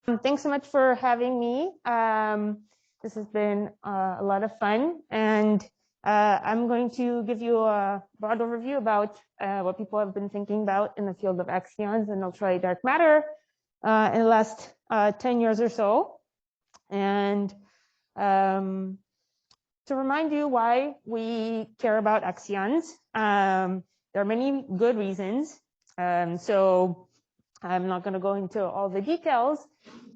Thanks so much for having me. This has been a lot of fun, and I'm going to give you a broad overview about what people have been thinking about in the field of axions and ultralight dark matter in the last 10 years or so. And to remind you why we care about axions, there are many good reasons. So I'm not going to go into all the details,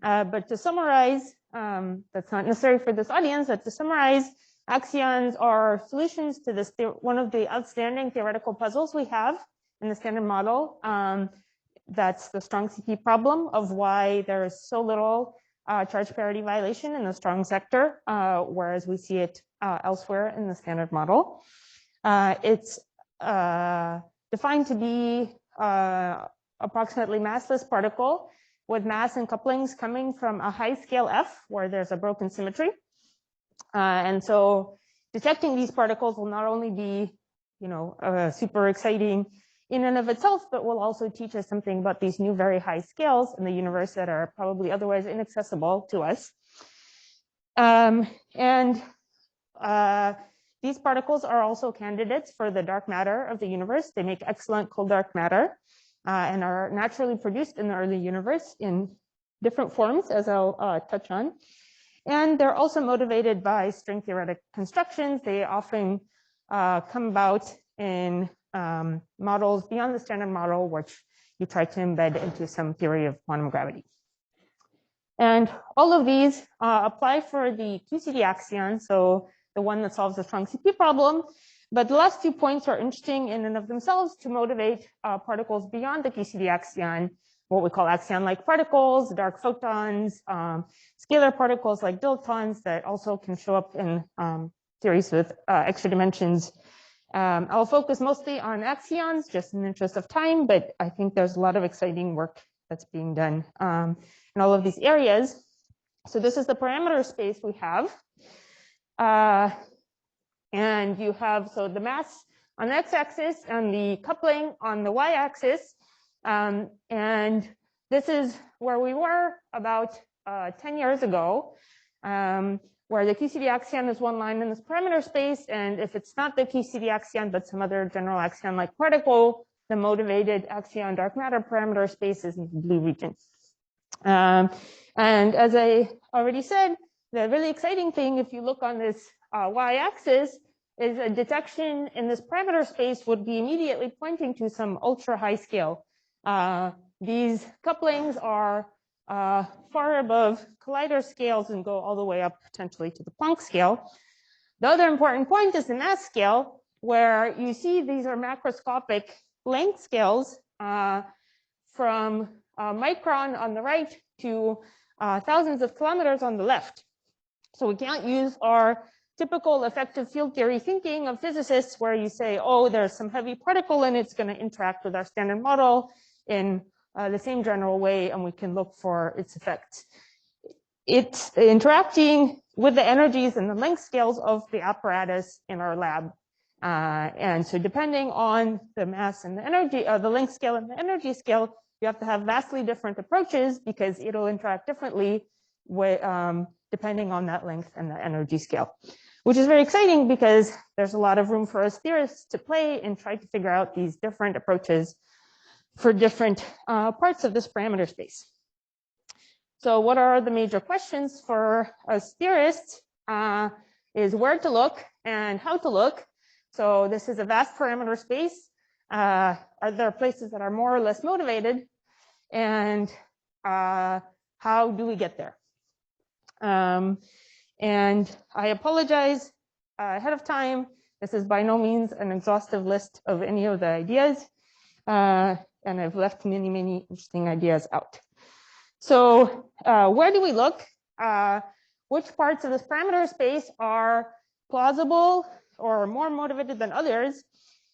but to summarize, that's not necessary for this audience, but to summarize, axions are solutions to this one of the outstanding theoretical puzzles we have in the standard model. That's the strong CP problem of why there is so little charge parity violation in the strong sector, whereas we see it elsewhere in the standard model. It's defined to be approximately massless particle with mass and couplings coming from a high scale F where there's a broken symmetry. And so detecting these particles will not only be, super exciting in and of itself, but will also teach us something about these new very high scales in the universe that are probably otherwise inaccessible to us. These particles are also candidates for the dark matter of the universe. They make excellent cold dark matter and are naturally produced in the early universe in different forms, as I'll touch on. And they're also motivated by string theoretic constructions. They often come about in models beyond the standard model, which you try to embed into some theory of quantum gravity. And all of these apply for the QCD axion, so the one that solves the strong CP problem. But the last 2 points are interesting in and of themselves to motivate particles beyond the QCD axion, what we call axion-like particles, dark photons, scalar particles like dilitons that also can show up in theories with extra dimensions. I'll focus mostly on axions, just in the interest of time, but I think there's a lot of exciting work that's being done in all of these areas. So this is the parameter space we have. And you have, so the mass on the x-axis and the coupling on the y-axis. And this is where we were about 10 years ago, where the QCD axion is one line in this parameter space. And if it's not the QCD axion, but some other general axion-like particle, the motivated axion dark matter parameter space is in the blue region. And as I already said, the really exciting thing, if you look on this y-axis, is a detection in this parameter space would be immediately pointing to some ultra high scale. These couplings are far above collider scales and go all the way up potentially to the Planck scale. The other important point is the mass scale, where you see these are macroscopic length scales from micron on the right to thousands of kilometers on the left. So we can't use our typical effective field theory thinking of physicists where you say, oh, there's some heavy particle and it's going to interact with our standard model in the same general way, and we can look for its effects. It's interacting with the energies and the length scales of the apparatus in our lab. And so depending on the mass and the energy, the length scale and the energy scale, you have to have vastly different approaches because it'll interact differently with, depending on that length and the energy scale, which is very exciting because there's a lot of room for us theorists to play and try to figure out these different approaches for different parts of this parameter space. So what are the major questions for us theorists is where to look and how to look. So this is a vast parameter space. Are there places that are more or less motivated? And how do we get there? And I apologize ahead of time. This is by no means an exhaustive list of any of the ideas. And I've left many, many interesting ideas out. So where do we look? Which parts of this parameter space are plausible or more motivated than others?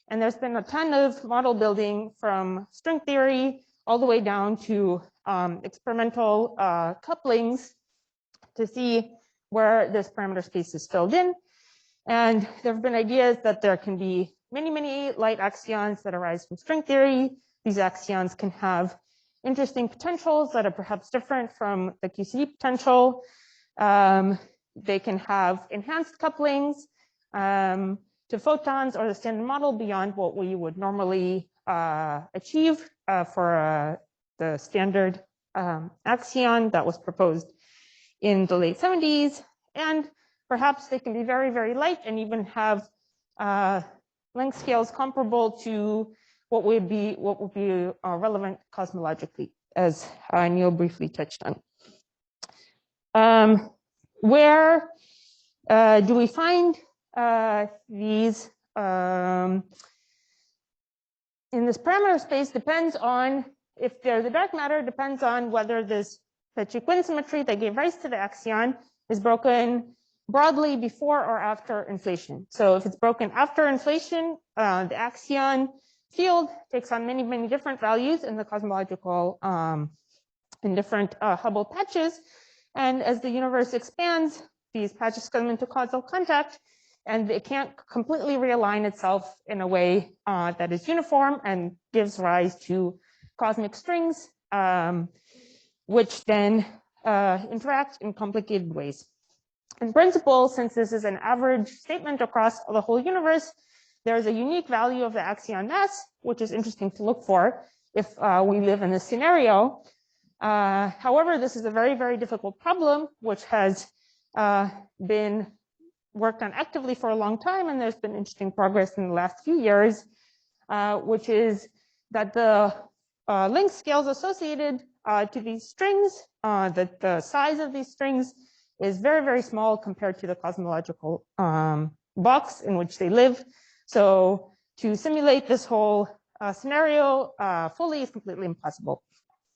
And there's been a ton of model building from string theory all the way down to experimental couplings to see where this parameter space is filled in. And there have been ideas that there can be many, many light axions that arise from string theory. These axions can have interesting potentials that are perhaps different from the QCD potential. They can have enhanced couplings to photons or the standard model beyond what we would normally achieve for the standard axion that was proposed in the late 70s. And perhaps they can be very, very light and even have length scales comparable to what would be relevant cosmologically, as Neil briefly touched on. Where do we find these in this parameter space? Depends on if there's the dark matter, depends on whether this Petri-Quinn symmetry that gave rise to the axion is broken broadly before or after inflation. So if it's broken after inflation, the axion field takes on many, many different values in the cosmological, in different Hubble patches. And as the universe expands, these patches come into causal contact, and it can't completely realign itself in a way that is uniform and gives rise to cosmic strings, which then interact in complicated ways. In principle, since this is an average statement across the whole universe, there's a unique value of the axion mass, which is interesting to look for if we live in this scenario. However, this is a very, very difficult problem, which has been worked on actively for a long time, and there's been interesting progress in the last few years, which is that the length scales associated to these strings, that the size of these strings is very, very small compared to the cosmological box in which they live. So to simulate this whole scenario fully is completely impossible.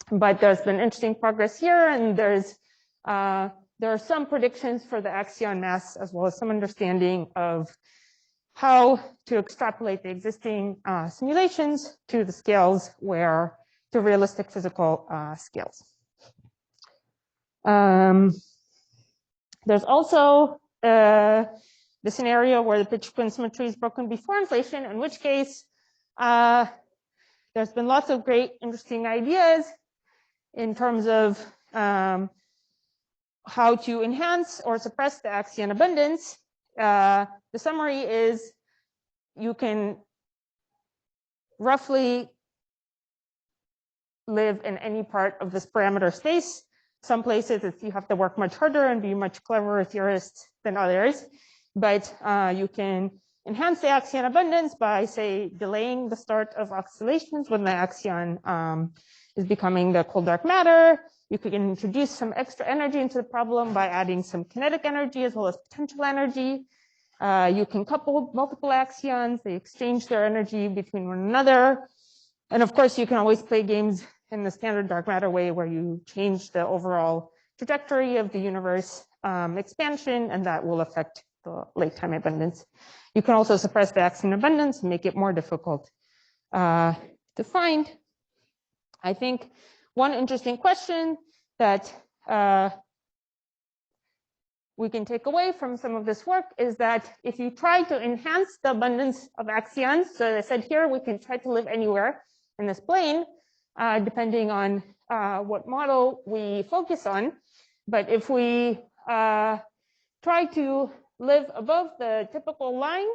But there's been interesting progress here, and there are some predictions for the axion mass, as well as some understanding of how to extrapolate the existing simulations to the scales to realistic physical scales. There's also the scenario where the Petri-Quinn symmetry is broken before inflation, in which case there's been lots of great, interesting ideas in terms of how to enhance or suppress the axion abundance. The summary is you can roughly live in any part of this parameter space. Some places you have to work much harder and be much cleverer theorists than others, but you can enhance the axion abundance by, say, delaying the start of oscillations when the axion is becoming the cold dark matter. You can introduce some extra energy into the problem by adding some kinetic energy as well as potential energy. You can couple multiple axions, they exchange their energy between one another. And of course, you can always play games in the standard dark matter way where you change the overall trajectory of the universe expansion, and that will affect the late time abundance. You can also suppress the axion abundance and make it more difficult to find. I think one interesting question that we can take away from some of this work is that if you try to enhance the abundance of axions, so as I said here, we can try to live anywhere in this plane, depending on what model we focus on. But if we try to live above the typical line,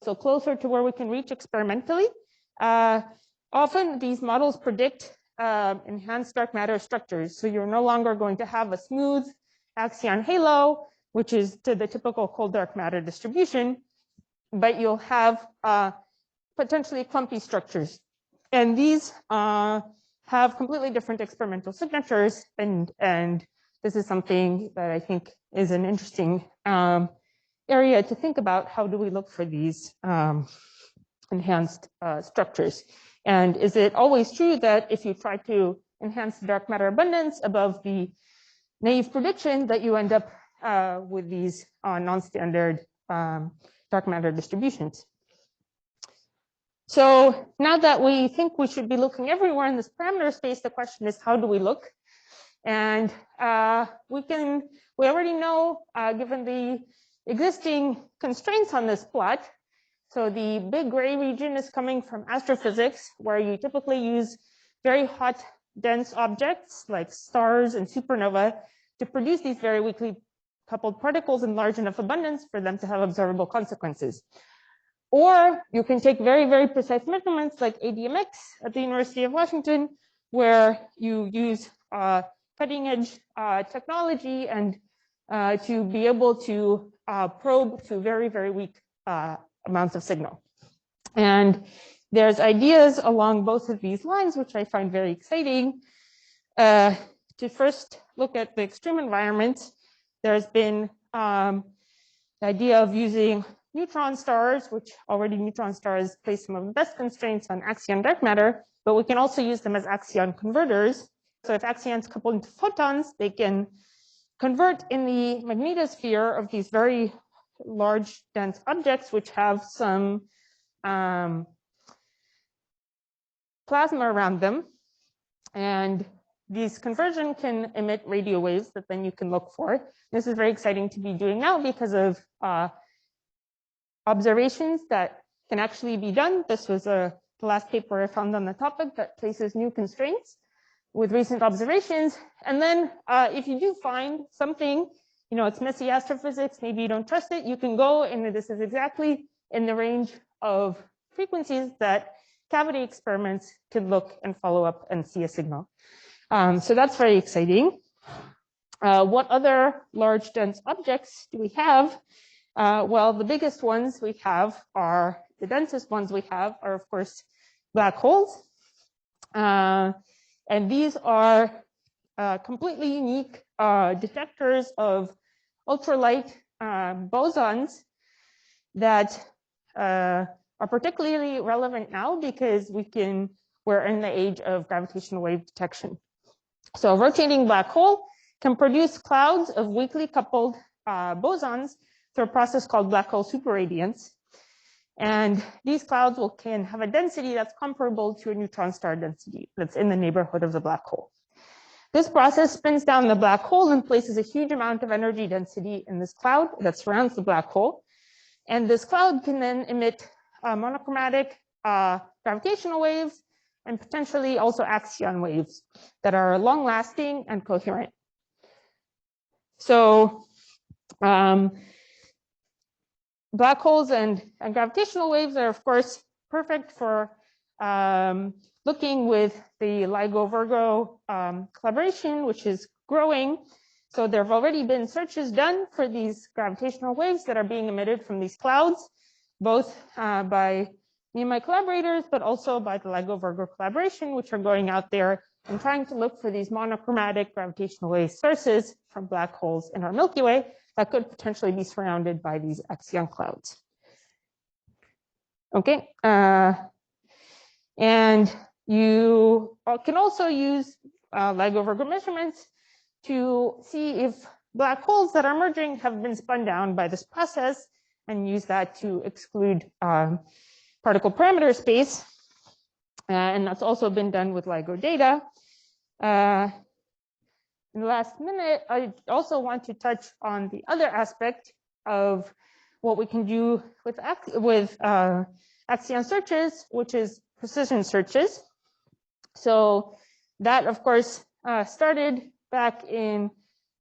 so closer to where we can reach experimentally, often these models predict enhanced dark matter structures. So you're no longer going to have a smooth axion halo, which is to the typical cold dark matter distribution, but you'll have potentially clumpy structures. And these have completely different experimental signatures. And this is something that I think is an interesting area to think about. How do we look for these enhanced structures? And is it always true that if you try to enhance the dark matter abundance above the naive prediction that you end up with these non-standard dark matter distributions? So now that we think we should be looking everywhere in this parameter space, the question is, how do we look? And we already know, given the existing constraints on this plot, so the big gray region is coming from astrophysics, where you typically use very hot dense objects like stars and supernova to produce these very weakly coupled particles in large enough abundance for them to have observable consequences. Or you can take very, very precise measurements like ADMX at the University of Washington, where you use cutting edge technology and to be able to probe to very, very weak amounts of signal. And there's ideas along both of these lines, which I find very exciting. To first look at the extreme environment, there's been the idea of using neutron stars, which already neutron stars place some of the best constraints on axion dark matter, but we can also use them as axion converters. So if axions couple into photons, they can convert in the magnetosphere of these very large, dense objects, which have some plasma around them. And these conversion can emit radio waves that then you can look for. This is very exciting to be doing now because of observations that can actually be done. This was the last paper I found on the topic that places new constraints with recent observations. And then if you do find something, you know, it's messy astrophysics, maybe you don't trust it, you can go, and this is exactly in the range of frequencies that cavity experiments could look and follow up and see a signal. So that's very exciting. What other large dense objects do we have? Well, the biggest ones we have are, the densest ones we have are, of course, black holes. And these are completely unique detectors of ultralight bosons that are particularly relevant now because we're in the age of gravitational wave detection. So a rotating black hole can produce clouds of weakly coupled bosons through a process called black hole superradiance. And these clouds can have a density that's comparable to a neutron star density that's in the neighborhood of the black hole. This process spins down the black hole and places a huge amount of energy density in this cloud that surrounds the black hole. And this cloud can then emit monochromatic gravitational waves and potentially also axion waves that are long lasting and coherent. So black holes and gravitational waves are, of course, perfect for looking with the LIGO-Virgo collaboration, which is growing. So there have already been searches done for these gravitational waves that are being emitted from these clouds, both by me and my collaborators, but also by the LIGO-Virgo collaboration, which are going out there and trying to look for these monochromatic gravitational wave sources from black holes in our Milky Way that could potentially be surrounded by these axion clouds. Okay, and you can also use LIGO-Virgo measurements to see if black holes that are merging have been spun down by this process and use that to exclude particle parameter space. And that's also been done with LIGO data. In the last minute, I also want to touch on the other aspect of what we can do with axion searches, which is precision searches. So that, of course, started back in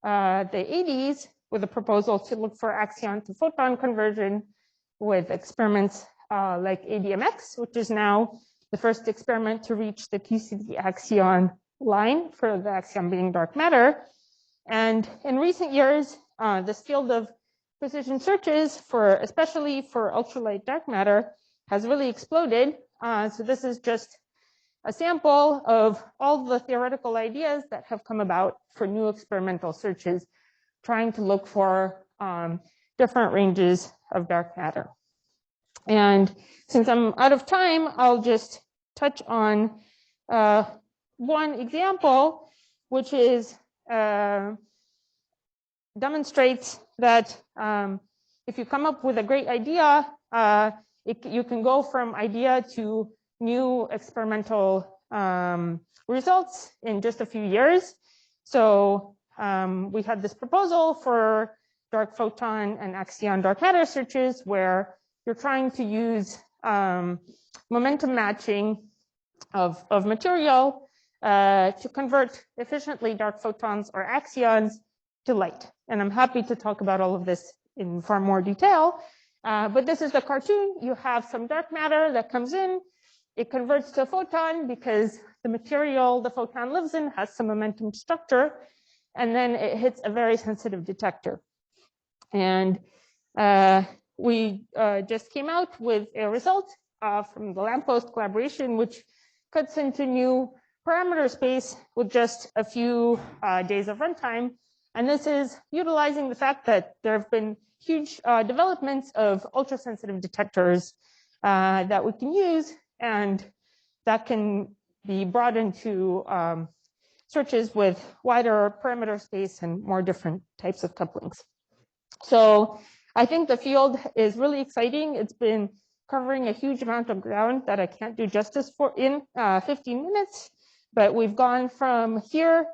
the 80s with a proposal to look for axion to photon conversion with experiments like ADMX, which is now the first experiment to reach the QCD axion line for the axion being dark matter. And in recent years, this field of precision searches especially for ultralight dark matter has really exploded. So this is just a sample of all the theoretical ideas that have come about for new experimental searches, trying to look for different ranges of dark matter. And since I'm out of time, I'll just touch on one example, which is demonstrates that if you come up with a great idea, you can go from idea to new experimental results in just a few years. So we had this proposal for dark photon and axion dark matter searches where you're trying to use momentum matching of material to convert efficiently dark photons or axions to light. And I'm happy to talk about all of this in far more detail. But this is the cartoon. You have some dark matter that comes in. It converts to a photon because the material the photon lives in has some momentum structure. And then it hits a very sensitive detector. And we just came out with a result from the lamppost collaboration, which cuts into new parameter space with just a few days of runtime. And this is utilizing the fact that there have been huge developments of ultra-sensitive detectors that we can use, and that can be brought into searches with wider parameter space and more different types of couplings. So I think the field is really exciting. It's been covering a huge amount of ground that I can't do justice for in 15 minutes, but we've gone from here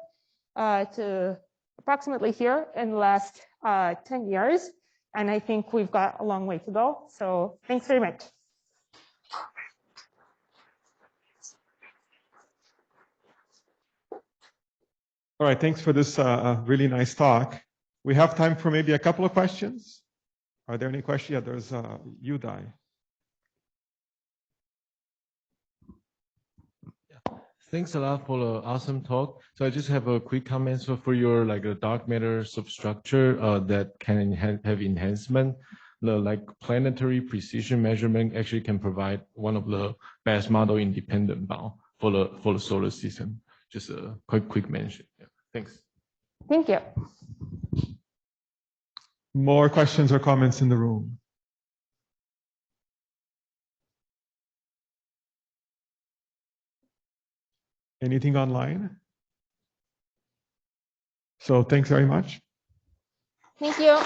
to approximately here in the last 10 years. And I think we've got a long way to go. So thanks very much. All right, thanks for this really nice talk. We have time for maybe a couple of questions. Are there any questions? Yeah, there's Udai. Thanks a lot for the awesome talk. So I just have a quick comment. So for your like a dark matter substructure that can have enhancement, the planetary precision measurement actually can provide one of the best model independent bound for the solar system. Just a quick mention. Yeah. Thanks. Thank you. More questions or comments in the room? Anything online? So thanks very much. Thank you.